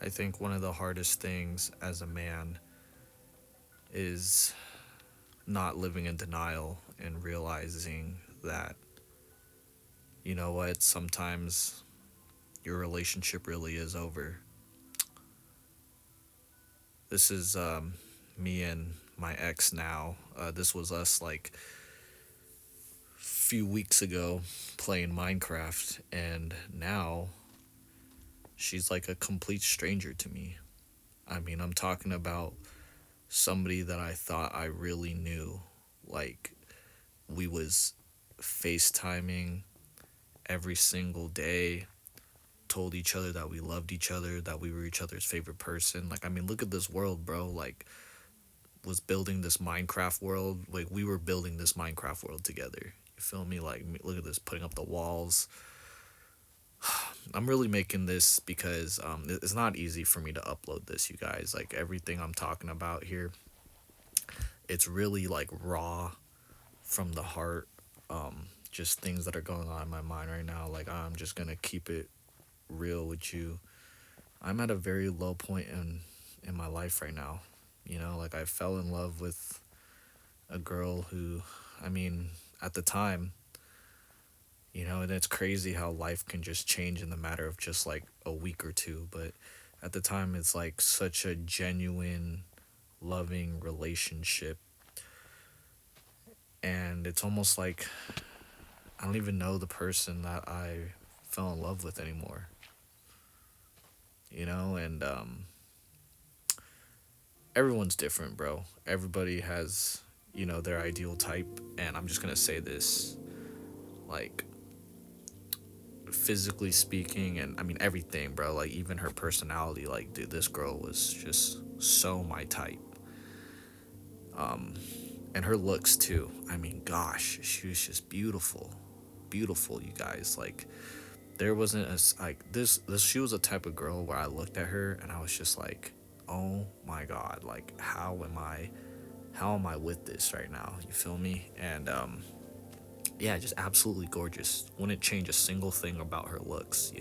I think one of the hardest things as a man is not living in denial and realizing that, you know what, sometimes your relationship really is over. This is me and my ex now. This was us like a few weeks ago playing Minecraft, and now she's like a complete stranger to me. I mean, I'm talking about somebody that I thought I really knew. Like, we was FaceTiming every single day, told each other that we loved each other, that we were each other's favorite person. Like, I mean, look at this world, bro. Like, was building this Minecraft world. Like, we were building this Minecraft world together. You feel me? Like, look at this, putting up the walls. I'm really making this because it's not easy for me to upload this, you guys. Like, everything I'm talking about here, it's really like raw from the heart. Just things that are going on in my mind right now. Like, I'm just gonna keep it real with you. I'm at a very low point in my life right now. You know, like, I fell in love with a girl who, I mean, at the time, and it's crazy how life can just change in the matter of just like a week or two. But at the time, it's like such a genuine, loving relationship. And it's almost like I don't even know the person that I fell in love with anymore. And everyone's different, bro. Everybody has, their ideal type. And I'm just going to say this, like, physically speaking, and I mean everything, bro. Like, even her personality, like, dude, this girl was just so my type. And her looks too. I mean, gosh, she was just beautiful. Beautiful, you guys. Like, there wasn't a like this she was a type of girl where I looked at her and I was just like, oh my god, like, how am I with this right now? You feel me? And yeah, just absolutely gorgeous. Wouldn't change a single thing about her looks.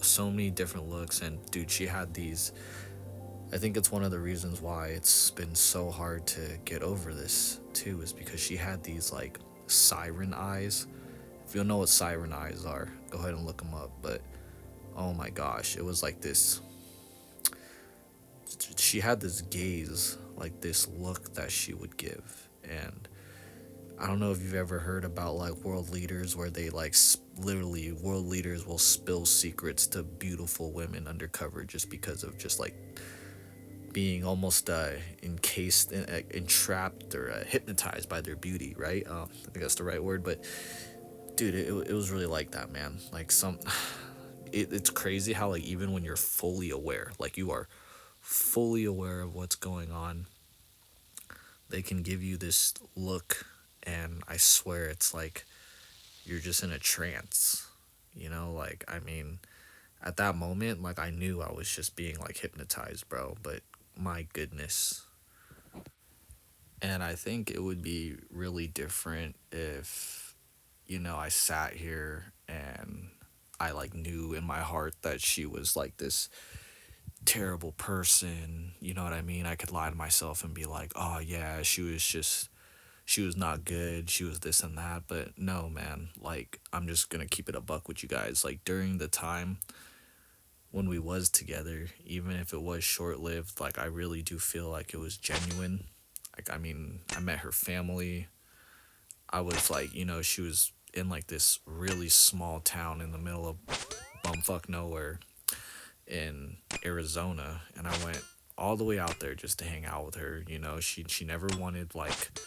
So many different looks. And dude, she had these, I think it's one of the reasons why it's been so hard to get over this too, is because she had these like siren eyes. If you don't know what siren eyes are, go ahead and look them up. But oh my gosh, it was like this. She had this gaze, like this look that she would give. And I don't know if you've ever heard about like world leaders where they like literally world leaders will spill secrets to beautiful women undercover just because of just like being almost encased, entrapped, or hypnotized by their beauty, right? I think that's the right word. But dude, it was really like that, man. Like, it's crazy how, like, even when you're fully aware, like, you are fully aware of what's going on, they can give you this look, and I swear it's like you're just in a trance. Like, I mean, at that moment, like, I knew I was just being like hypnotized, bro. But my goodness. And I think it would be really different if, I sat here and I like knew in my heart that she was like this terrible person. You know what I mean? I could lie to myself and be like, oh yeah, she was not good. She was this and that. But no, man, like, I'm just going to keep it a buck with you guys. Like, during the time when we was together, even if it was short lived, like, I really do feel like it was genuine. Like, I mean, I met her family. I was like, she was in like this really small town in the middle of bumfuck nowhere in Arizona, and I went all the way out there just to hang out with her. She never wanted, like,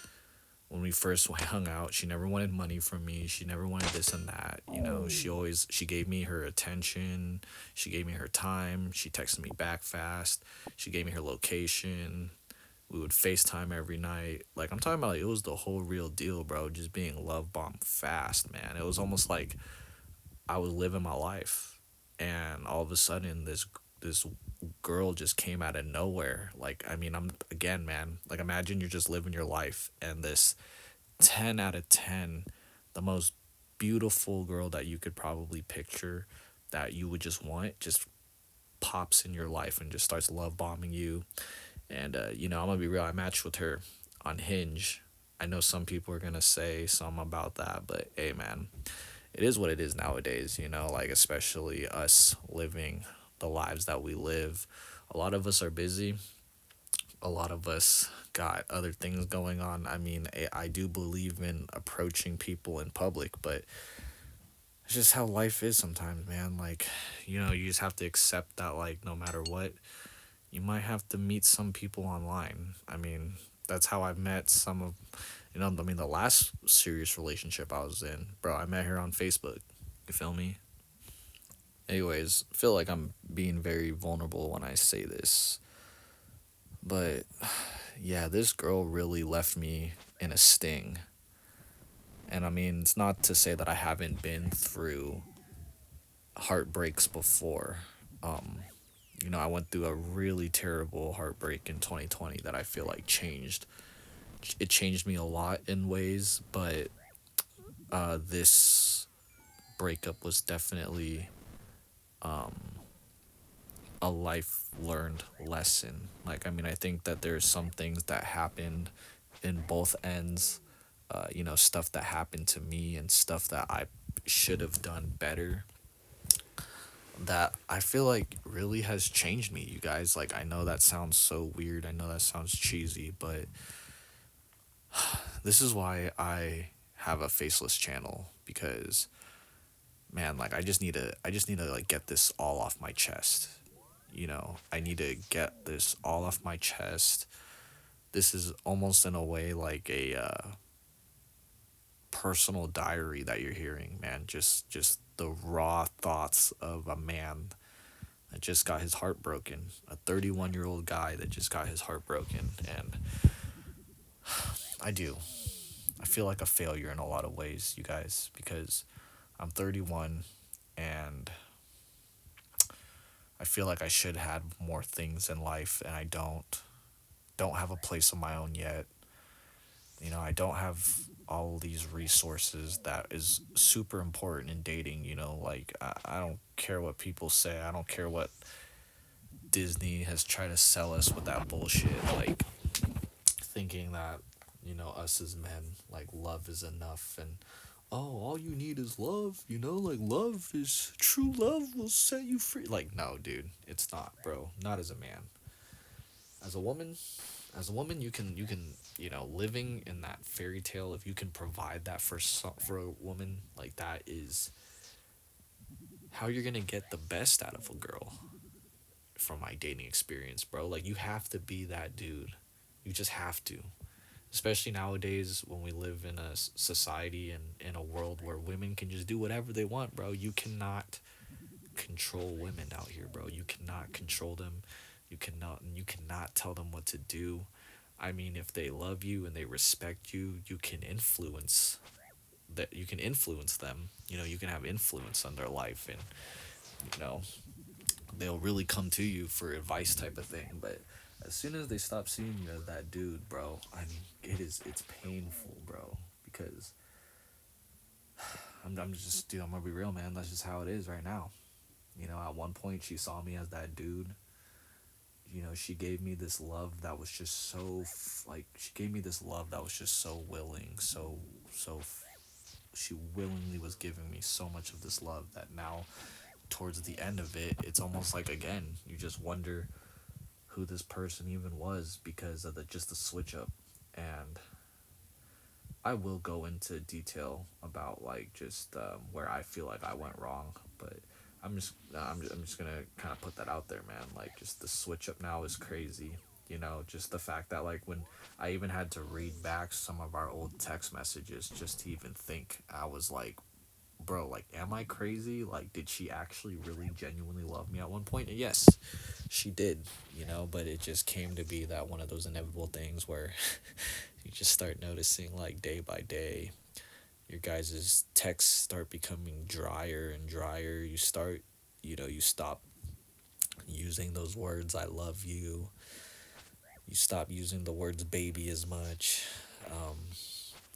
when we first hung out, she never wanted money from me. She never wanted this and that. She gave me her attention. She gave me her time. She texted me back fast. She gave me her location. We would FaceTime every night. Like, I'm talking about, like, it was the whole real deal, bro. Just being love bombed fast, man. It was almost like I was living my life, and all of a sudden, this girl just came out of nowhere. Like, I mean, I'm again, man. Like, imagine you're just living your life, and this 10 out of 10, the most beautiful girl that you could probably picture, that you would just want, just pops in your life and just starts love bombing you. And I'm gonna be real. I matched with her on Hinge. I know some people are gonna say something about that, but hey, man, it is what it is nowadays. Like especially us living the lives that we live. A lot of us are busy. A lot of us got other things going on. I mean, I do believe in approaching people in public, but it's just how life is sometimes, man. Like, you just have to accept that, like, no matter what, you might have to meet some people online. I mean, that's how I've met some of, I mean, the last serious relationship I was in, bro, I met her on Facebook. You feel me? Anyways, I feel like I'm being very vulnerable when I say this. But yeah, this girl really left me in a sting. And I mean, it's not to say that I haven't been through heartbreaks before. Um, I went through a really terrible heartbreak in 2020 that I feel like changed. It changed me a lot in ways, but this breakup was definitely a life learned lesson. Like, I mean, I think that there's some things that happened in both ends, stuff that happened to me and stuff that I should have done better that I feel like really has changed me, you guys. Like, I know that sounds so weird. I know that sounds cheesy, but this is why I have a faceless channel because man, like I just need to like get this all off my chest. I need to get this all off my chest. This is almost in a way like a personal diary that you're hearing, man. Just the raw thoughts of a man that just got his heart broken. A 31-year-old guy that just got his heart broken. And I do. I feel like a failure in a lot of ways, you guys, because I'm 31 and I feel like I should have more things in life and I don't have a place of my own yet. I don't have all these resources that is super important in dating. Like I don't care what people say. I don't care what Disney has tried to sell us with that bullshit, like thinking that us as men, like, love is enough. And oh, all you need is love. Like, love is true. Love will set you free. Like, no, dude, it's not, bro. Not as a man. As a woman, you can living in that fairy tale, if you can provide that for a woman, like, that is how you're gonna get the best out of a girl. From my dating experience, bro, like, you have to be that dude. You just have to, especially nowadays when we live in a society and in a world where women can just do whatever they want, bro. You cannot control women out here, bro. You cannot control them. You cannot tell them what to do. I mean, if they love you and they respect you, you can influence them. You can have influence on their life, and you know they'll really come to you for advice, type of thing. But as soon as they stop seeing you as that dude, bro, I mean, it's painful, bro, because I'm just, dude, I'm gonna be real, man. That's just how it is right now. At one point she saw me as that dude. She gave me this love that was just so like, she gave me this love that was just so willing, she willingly was giving me so much of this love that now towards the end of it, it's almost like, again, you just wonder who this person even was because of the switch up. And I will go into detail about, like, just where I feel like I went wrong, but I'm just gonna kind of put that out there, man. Like, just the switch up now is crazy. Just the fact that, like, when I even had to read back some of our old text messages just to even think, I was like, bro, like, am I crazy? Like, did she actually really genuinely love me at one point? And yes, she did, but it just came to be that one of those inevitable things where you just start noticing, like, day by day, your guys' texts start becoming drier and drier. You stop using those words, I love you. You stop using the words baby as much. Um,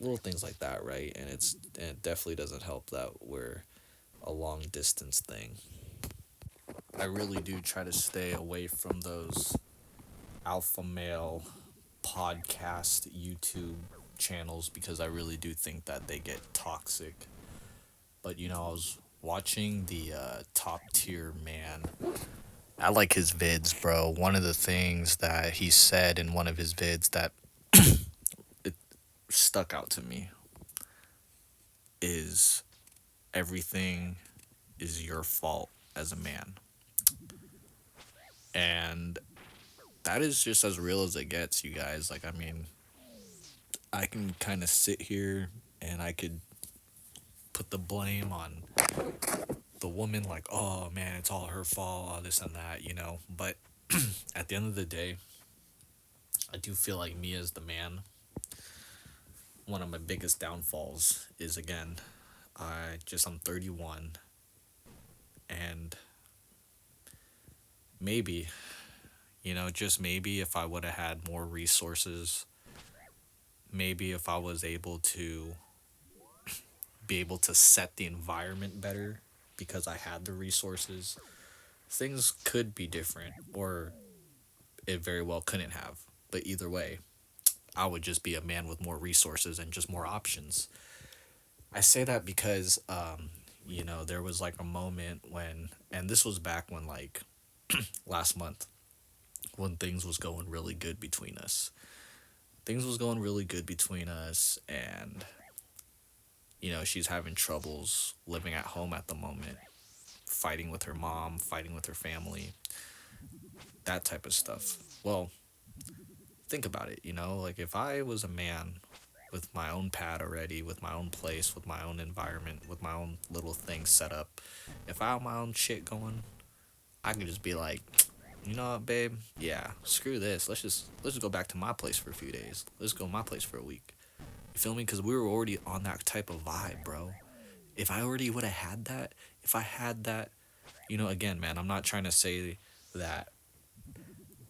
Little things like that, right? And it definitely doesn't help that we're a long distance thing. I really do try to stay away from those alpha male podcast YouTube channels because I really do think that they get toxic. But I was watching the top tier man. I like his vids, bro. One of the things that he said in one of his vids that it stuck out to me is everything is your fault as a man. And that is just as real as it gets, you guys. Like, I mean, I can kind of sit here and I could put the blame on the woman, like, oh man, it's all her fault, all this and that. But at the end of the day, I do feel like me as the man, one of my biggest downfalls is, again, I'm 31, and maybe, just maybe if I would have had more resources, maybe if I was able to be able to set the environment better because I had the resources, things could be different, or it very well couldn't have. But either way, I would just be a man with more resources and just more options. I say that because, there was like a moment when, and this was back when, like, last month, when things was going really good between us. Things was going really good between us, and, she's having troubles living at home at the moment, fighting with her mom, fighting with her family, that type of stuff. Well, think about it, like if I was a man with my own pad already, with my own place, with my own environment, with my own little thing set up, if I had my own shit going, I could just be like, you know what, babe? Yeah, screw this. Let's just go back to my place for a few days. Let's go to my place for a week. You feel me? Because we were already on that type of vibe, bro. If I already would have had that, if I had that, again, man, I'm not trying to say that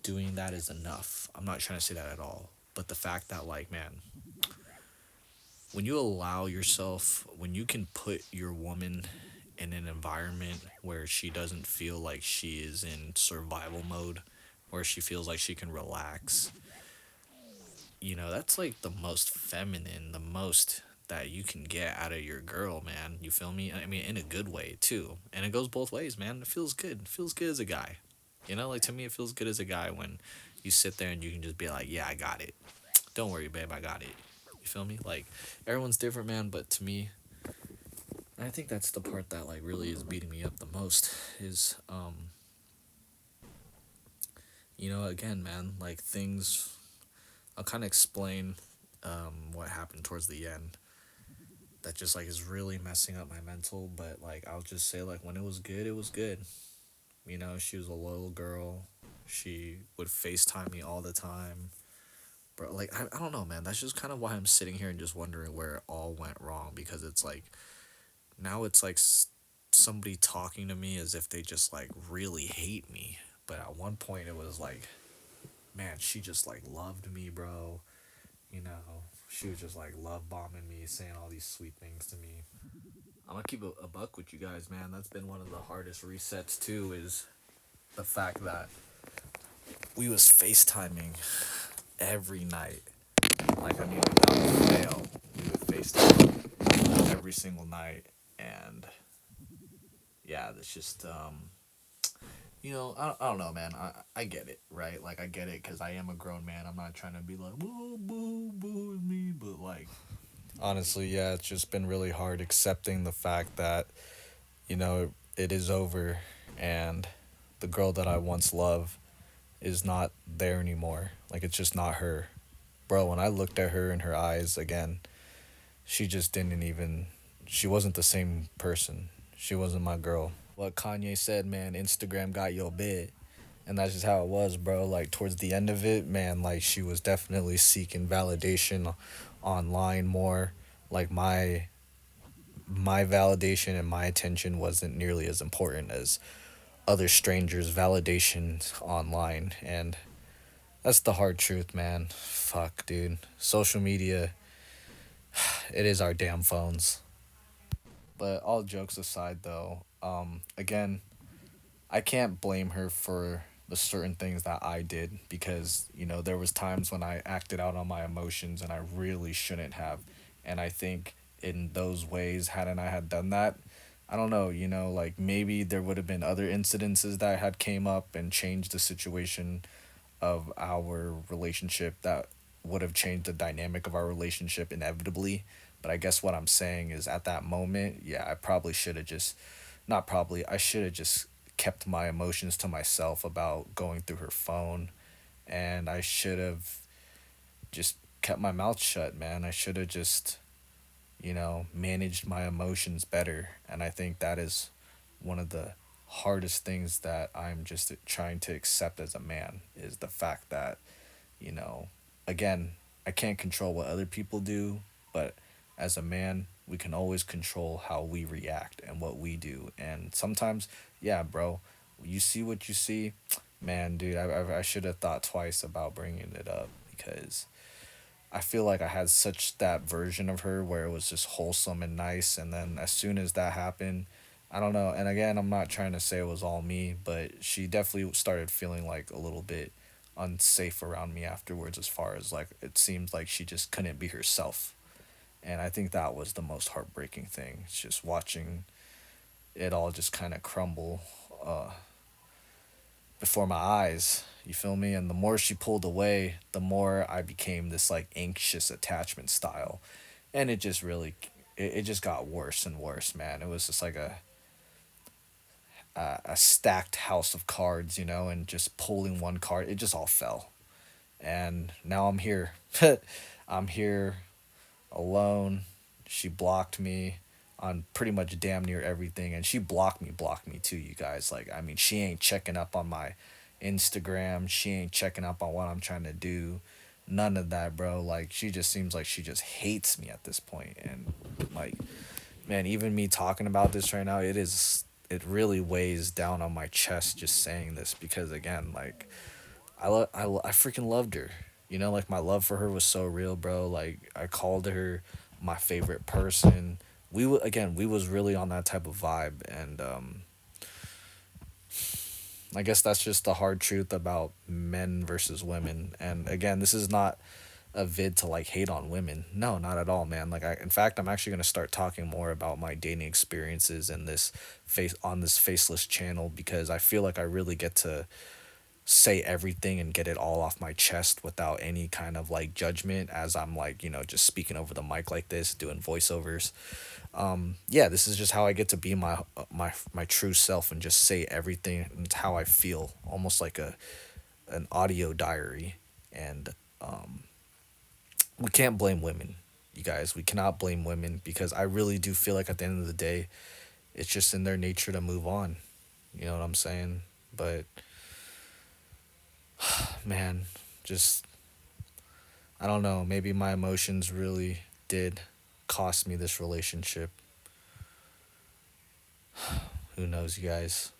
doing that is enough. I'm not trying to say that at all. But the fact that, like, man, when you allow yourself, when you can put your woman in an environment where she doesn't feel like she is in survival mode, where she feels like she can relax, that's like the most feminine, the most that you can get out of your girl, man. You feel me? I mean, in a good way, too. And it goes both ways, man. It feels good. It feels good as a guy. Like, to me, it feels good as a guy when you sit there and you can just be like, yeah, I got it. Don't worry, babe, I got it. You feel me? Like, everyone's different, man, but to me, I think that's the part that, like, really is beating me up the most is, again, man, like, things, I'll kind of explain, what happened towards the end that just, like, is really messing up my mental, but, like, I'll just say, like, when it was good, it was good. She was a loyal girl. She would FaceTime me all the time. Bro, like, I don't know, man. That's just kind of why I'm sitting here and just wondering where it all went wrong, because it's like, now it's like somebody talking to me as if they just, like, really hate me. But at one point, it was like, man, she just, like, loved me, bro. She was just, like, love bombing me, saying all these sweet things to me. I'm gonna keep a buck with you guys, man. That's been one of the hardest resets, too, is the fact that we was FaceTiming every night. Like, I mean, without fail, we would FaceTime every single night. And yeah, that's just, I don't know, man. I get it, right? Like, I get it because I am a grown man. I'm not trying to be like, boo, boo, boo with me. But, like, honestly, yeah, it's just been really hard accepting the fact that, it is over, and the girl that I once loved is not there anymore. Like, it's just not her. Bro, when I looked at her in her eyes again, she just didn't even, she wasn't the same person. She wasn't my girl. What Kanye said, man, Instagram got your bid. And that's just how it was, bro. Like, towards the end of it, man, like, she was definitely seeking validation online more. Like, my validation and my attention wasn't nearly as important as other strangers' validation online. And that's the hard truth, man. Fuck, dude. Social media, it is our damn phones. But all jokes aside, though, again, I can't blame her for the certain things that I did because, there was times when I acted out on my emotions and I really shouldn't have. And I think in those ways, hadn't I had done that, I don't know, like maybe there would have been other incidences that had came up and changed the situation of our relationship that would have changed the dynamic of our relationship inevitably. But I guess what I'm saying is at that moment, yeah, I probably should have just, not probably, I should have just kept my emotions to myself about going through her phone. And I should have just kept my mouth shut, man. I should have just, managed my emotions better. And I think that is one of the hardest things that I'm just trying to accept as a man is the fact that, you know, again, I can't control what other people do, but as a man, we can always control how we react and what we do. And sometimes, yeah, bro, you see what you see. Man, dude, I should have thought twice about bringing it up because I feel like I had such that version of her where it was just wholesome and nice, and then as soon as that happened, I don't know. And again, I'm not trying to say it was all me, but she definitely started feeling like a little bit unsafe around me afterwards. As far as like it seems like she just couldn't be herself, and I think that was the most heartbreaking thing. It's just watching it all just kind of crumble uh, before my eyes. You feel me? And the more she pulled away, the more I became this like anxious attachment style. And it just really, it just got worse and worse, man. It was just like a stacked house of cards, and just pulling one card, it just all fell. And now I'm here. I'm here alone. She blocked me on pretty much damn near everything, and she blocked me too, you guys. Like, I mean, she ain't checking up on my Instagram. She ain't checking up on what I'm trying to do. None of that, bro. Like, she just seems like she just hates me at this point. And like, man, even me talking about this right now, it really weighs down on my chest just saying this because again, like I freaking loved her. Like my love for her was so real, bro. Like I called her my favorite person. We was really on that type of vibe, and I guess that's just the hard truth about men versus women. And again, this is not a vid to like hate on women. No, not at all, man. Like in fact, I'm actually going to start talking more about my dating experiences in this face on this faceless channel because I feel like I really get to say everything and get it all off my chest without any kind of like judgment as I'm like, just speaking over the mic like this, doing voiceovers. Yeah, this is just how I get to be my true self and just say everything and how I feel, almost like a an audio diary. And we can't blame women, you guys. We cannot blame women because I really do feel like at the end of the day, it's just in their nature to move on. You know what I'm saying? But man, just I don't know. Maybe my emotions really did cost me this relationship. Who knows, you guys?